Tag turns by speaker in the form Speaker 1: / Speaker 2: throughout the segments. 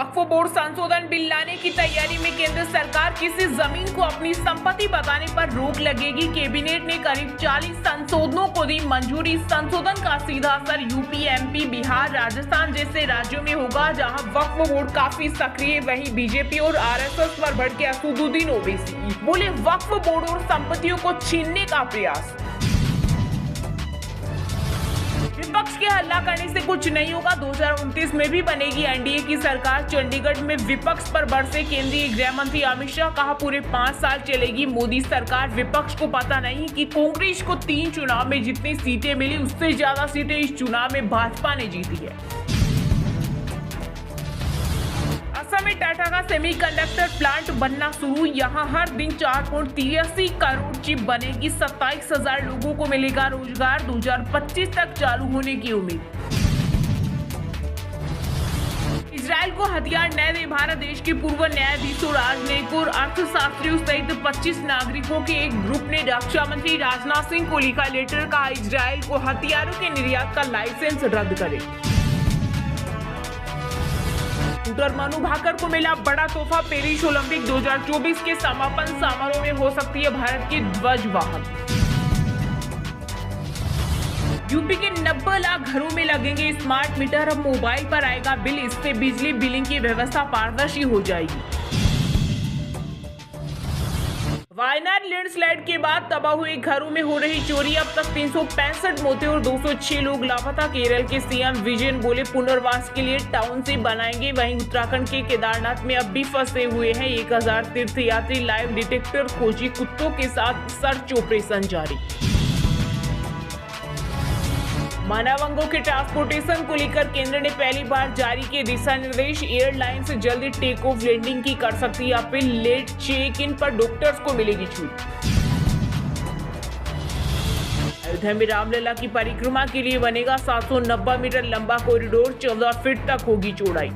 Speaker 1: वक्फ board संशोधन bill लाने की तैयारी में केंद्र सरकार किसी जमीन को अपनी संपत्ति बताने पर रोक लगेगी। कैबिनेट ने करीब 40 संशोधनों को दी मंजूरी। संशोधन का सीधा असर यूपी, एमपी, बिहार, राजस्थान जैसे राज्यों में होगा जहां वक्फ बोर्ड काफी सक्रिय। वहीं बीजेपी और आरएसएस पर भड़के असदुद्दीन ओवैसी बोले वक्फ बोर्ड और संपत्तियों को छीनने का प्रयास। विपक्ष के हल्ला करने से कुछ नहीं होगा, 2029 में भी बनेगी एनडीए की सरकार। चंडीगढ़ में विपक्ष पर बरसे केंद्रीय गृह मंत्री अमित शाह, कहा पूरे 5 साल चलेगी मोदी सरकार। विपक्ष को पता नहीं कि कांग्रेस को 3 चुनाव में जितनी सीटें मिली उससे ज्यादा सीटें इस चुनाव में भाजपा ने जीती है। असम में टाटा का सेमीकंडक्टर प्लांट बनना शुरू, यहां हर दिन 4.83 करोड़ चिप बनेगी। 27,000 लोगों को मिलेगा रोजगार, 2025 तक चालू होने की उम्मीद। इजराइल को हथियार न दे, भारत देश के पूर्व न्यायाधीशों, राजनयिकों और अर्थशास्त्रियों सहित 25 नागरिकों के एक ग्रुप ने रक्षा मंत्री राजनाथ सिंह को लिखा लेटर, कहा इजराइल को हथियारों के निर्यात का लाइसेंस रद्द करे। शूटर मनु भाकर को मिला बड़ा तोहफा, पेरिस ओलंपिक 2024 के समापन समारोह में हो सकती है भारत की ध्वजवाहक। यूपी के 90 लाख घरों में लगेंगे स्मार्ट मीटर, अब मोबाइल पर आएगा बिल, इससे बिजली बिलिंग की व्यवस्था पारदर्शी हो जाएगी। वायनाड लैंडस्लाइड के बाद तबाह हुए घरों में हो रही चोरी, अब तक 365 मौतें और 206 लोग लापता। केरल के सीएम विजयन बोले पुनर्वास के लिए टाउनशिप बनाएंगे। वहीं उत्तराखंड के केदारनाथ में अब भी फंसे हुए हैं 1000 तीर्थयात्री, लाइव डिटेक्टर खोजी, कुत्तों के साथ सर्च ऑपरेशन जारी। मानव अंगों के ट्रांसपोर्टेशन को लेकर केंद्र ने पहली बार जारी किए दिशा निर्देश। एयरलाइन से जल्दी टेक ऑफ लैंडिंग की कर सकती है अपील, लेट चेक इन पर डॉक्टर्स को मिलेगी छूट। अयोध्या में रामलला की परिक्रमा के लिए बनेगा 790 मीटर लंबा कॉरिडोर, 14 फीट तक होगी चौड़ाई।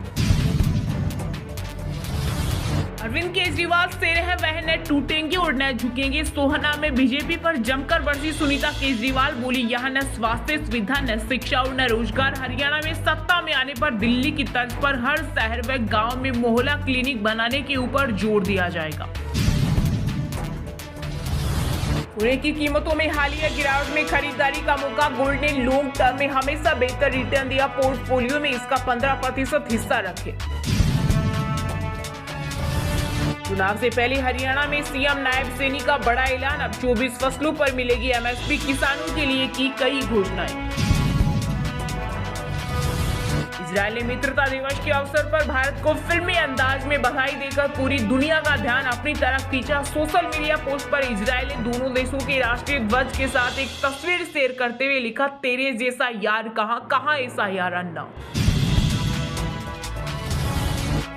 Speaker 1: अरविंद केजरीवाल से रहे वह न टूटेंगे और न झुकेंगे। सोहना में बीजेपी पर जमकर बरसी सुनीता केजरीवाल, बोली यहाँ न स्वास्थ्य सुविधा, न शिक्षा और न रोजगार। हरियाणा में सत्ता में आने पर दिल्ली की तर्ज पर हर शहर व गांव में मोहल्ला क्लिनिक बनाने के ऊपर जोर दिया जाएगा। सोने की कीमतों में हालिया गिरावट में खरीदारी का मौका, गोल्ड ने लॉन्ग टर्म में हमेशा बेहतर रिटर्न दिया। पोर्टफोलियो में इसका 15% हिस्सा रखे। चुनाव से पहले हरियाणा में सीएम नायब सैनी का बड़ा ऐलान, अब 24 फसलों पर मिलेगी एमएसपी, किसानों के लिए की कई घोषणाएं। इजरायल ने मित्रता दिवस के अवसर पर भारत को फिल्मी अंदाज में बधाई देकर पूरी दुनिया का ध्यान अपनी तरफ खींचा। सोशल मीडिया पोस्ट पर इजरायल ने दोनों देशों के राष्ट्रीय ध्वज के साथ एक तस्वीर शेयर करते हुए लिखा, तेरे जैसा यार कहाँ ऐसा यार अन्ना।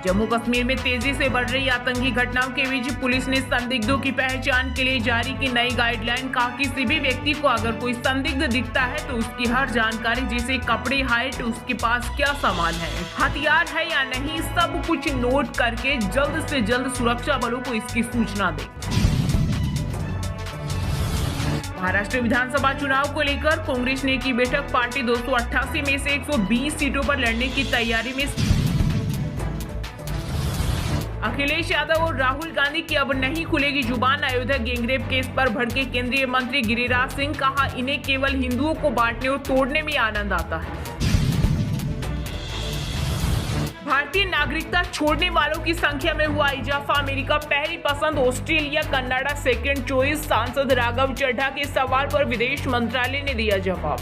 Speaker 1: जम्मू कश्मीर में तेजी से बढ़ रही आतंकी घटनाओं के बीच पुलिस ने संदिग्धों की पहचान के लिए जारी की नई गाइडलाइन, कहा किसी भी व्यक्ति को अगर कोई संदिग्ध दिखता है तो उसकी हर जानकारी जैसे कपड़े, हाइट, उसके पास क्या सामान है, हथियार है या नहीं, सब कुछ नोट करके जल्द से जल्द सुरक्षा बलों को इसकी सूचना दे। महाराष्ट्र विधानसभा चुनाव को लेकर कांग्रेस ने की बैठक, पार्टी 288 में से 120 सीटों पर लड़ने की तैयारी में। अखिलेश यादव और राहुल गांधी की अब नहीं खुलेगी जुबान, अयोध्या गैंगरेप केस पर भड़के केंद्रीय मंत्री गिरिराज सिंह, कहा इन्हें केवल हिंदुओं को बांटने और तोड़ने में आनंद आता है। भारतीय नागरिकता छोड़ने वालों की संख्या में हुआ इजाफा, अमेरिका पहली पसंद, ऑस्ट्रेलिया कनाडा सेकंड चॉइस। सांसद राघव चड्ढा के सवाल पर विदेश मंत्रालय ने दिया जवाब।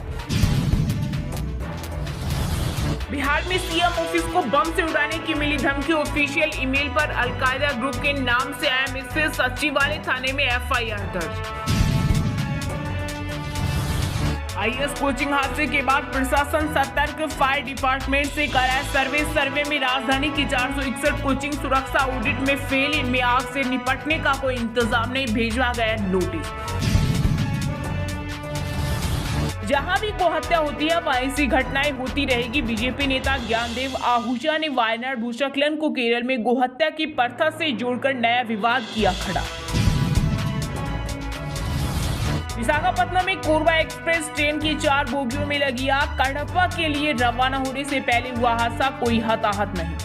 Speaker 1: बिहार में सीएम ऑफिस को बम से उड़ाने की मिली धमकी, ऑफिशियल ईमेल पर अलकायदा ग्रुप के नाम से आया मैसेज, सचिवालय थाने में एफआईआर दर्ज। आईएएस कोचिंग हादसे के बाद प्रशासन सतर्क, फायर डिपार्टमेंट से कराया सर्वे में राजधानी की 461 कोचिंग सुरक्षा ऑडिट में फेल, इनमें आग से निपटने का कोई इंतजाम नहीं, भेजा गया नोटिस। जहां भी गोहत्या होती है वहां ऐसी घटनाएं होती रहेगी। बीजेपी नेता ज्ञानदेव आहूजा ने वायनाड भूस्खलन को केरल में गोहत्या की प्रथा से जोड़कर नया विवाद किया खड़ा। विशाखापट्टनम में कोरबा एक्सप्रेस ट्रेन की 4 बोगियों में लगी आग, कडप्पा के लिए रवाना होने से पहले हुआ हादसा, कोई हताहत नहीं।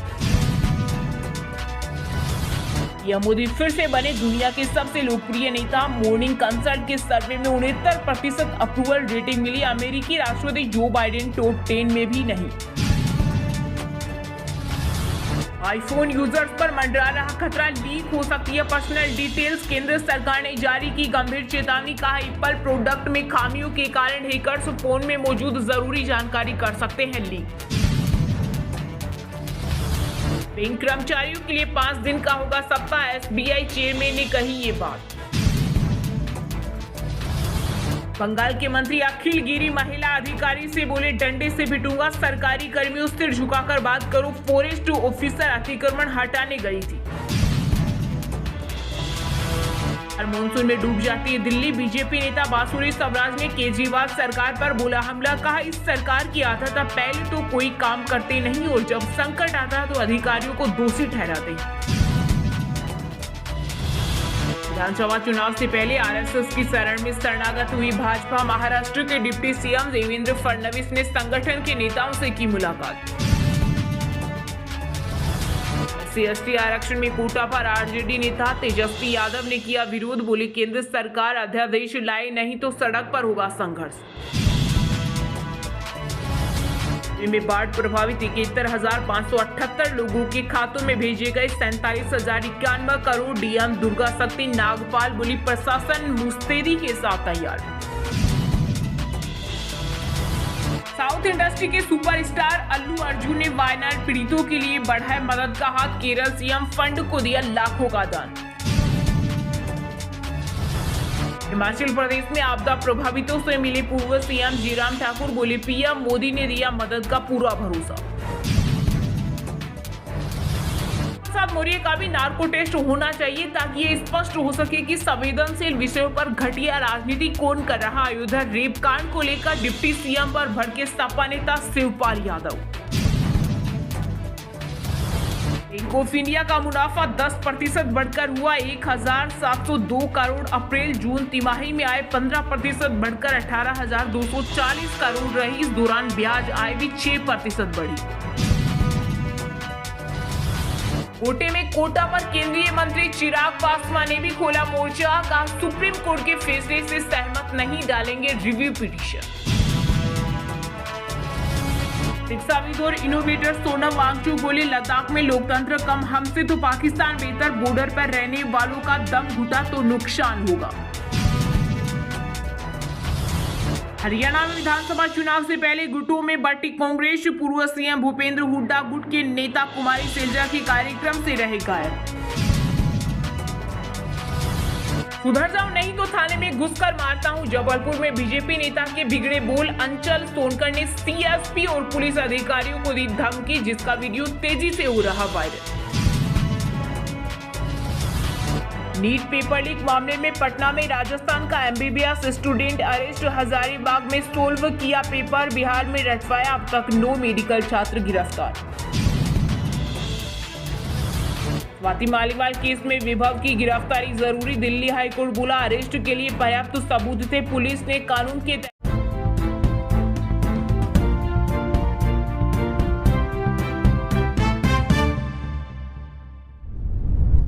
Speaker 1: पीएम मोदी फिर से बने दुनिया के सबसे लोकप्रिय नेता। मॉर्निंग कंसल्ट के सर्वे में 69% अप्रूवल रेटिंग मिली। अमेरिकी राष्ट्रपति जो बाइडेन टॉप 10 में भी नहीं। आईफोन यूजर्स पर मंडरा रहा खतरा, लीक हो सकती है पर्सनल डिटेल्स। केंद्र सरकार ने जारी की गंभीर चेतावनी। कहा एप्पल प्रोडक्ट में खामियों के कारण हैकर्स फोन में मौजूद जरूरी जानकारी कर सकते हैं लीक। बैंक कर्मचारियों के लिए 5 दिन का होगा सप्ताह, एसबीआई चेयरमैन ने कही ये बात। बंगाल के मंत्री अखिल गिरी महिला अधिकारी से बोले डंडे से पिटूंगा, सरकारी कर्मियों सिर झुकाकर बात करो। फॉरेस्ट ऑफिसर अतिक्रमण हटाने गई थी। और मानसून में डूब जाती है दिल्ली। बीजेपी नेता बासुरी स्वराज ने केजरीवाल सरकार पर बोला हमला। कहा इस सरकार की आदत है पहले तो कोई काम करते नहीं और जब संकट आता है तो अधिकारियों को दोषी ठहराते हैं। विधानसभा चुनाव से पहले आरएसएस की शरण में शरणागत हुई भाजपा। महाराष्ट्र के डिप्टी सीएम देवेंद्र फडणवीस ने संगठन के नेताओं से की मुलाकात। एससी आरक्षण में कोटा पर आरजेडी नेता तेजस्वी यादव ने किया विरोध। बोले केंद्र सरकार अध्यादेश लाए नहीं तो सड़क पर होगा संघर्ष। में बाढ़ प्रभावित 71,578 लोगों के खातों में भेजे गए 47,091 करोड़। डीएम दुर्गा शक्ति नागपाल बोली प्रशासन मुस्तैदी के साथ तैयार। साउथ इंडस्ट्री के सुपरस्टार अल्लू अर्जुन ने वायनाड पीड़ितों के लिए बढ़ाए मदद का हाथ। केरल सीएम फंड को दिया लाखों का दान। हिमाचल प्रदेश में आपदा प्रभावितों से मिले पूर्व सीएम जयराम ठाकुर। बोले पीएम मोदी ने दिया मदद का पूरा भरोसा। प्रसाद मौर्य का भी नार्को टेस्ट होना चाहिए ताकि ये स्पष्ट हो सके कि संवेदनशील विषयों पर घटिया राजनीति कौन कर रहा। अयोध्या रेप कांड को लेकर डिप्टी सीएम पर भड़के सपा नेता Shivpal Yadav. Bank of India का मुनाफा 10% बढ़कर हुआ 1,702 करोड़। अप्रैल जून तिमाही में आय 15% बढ़कर 18,240 करोड़ रही। इस दौरान ब्याज आय भी 6% बढ़ी। कोटे में कोटा पर केंद्रीय मंत्री चिराग पासवान ने भी खोला मोर्चा। कहा सुप्रीम कोर्ट के फैसले से सहमत नहीं, डालेंगे रिव्यू पिटीशन। शिक्षाविद और इनोवेटर सोनम वांगचुक बोले लद्दाख में लोकतंत्र कम, हमसे तो पाकिस्तान बेहतर। बॉर्डर पर रहने वालों का दम घुटा तो नुकसान होगा। हरियाणा में विधानसभा चुनाव से पहले गुटों में बटी कांग्रेस। पूर्व सीएम भूपेंद्र हुड्डा गुट के नेता कुमारी सैलजा के कार्यक्रम से रहे गायब। सुधर जाओ नहीं तो थाने में घुसकर मारता हूं। जबलपुर में बीजेपी नेता के बिगड़े बोल। अंचल सोनकर ने सीएसपी और पुलिस अधिकारियों को दी धमकी, जिसका वीडियो तेजी से हो रहा वायरल। नीट पेपर लीक मामले में पटना में राजस्थान का एमबीबीएस स्टूडेंट अरेस्ट। हजारीबाग में सोल्व किया पेपर, बिहार में रटवाया। अब तक 9 मेडिकल छात्र गिरफ्तार। स्वाति मालीवाल केस में विभव की गिरफ्तारी जरूरी। दिल्ली हाईकोर्ट बोला अरेस्ट के लिए पर्याप्त सबूत थे। पुलिस ने कानून के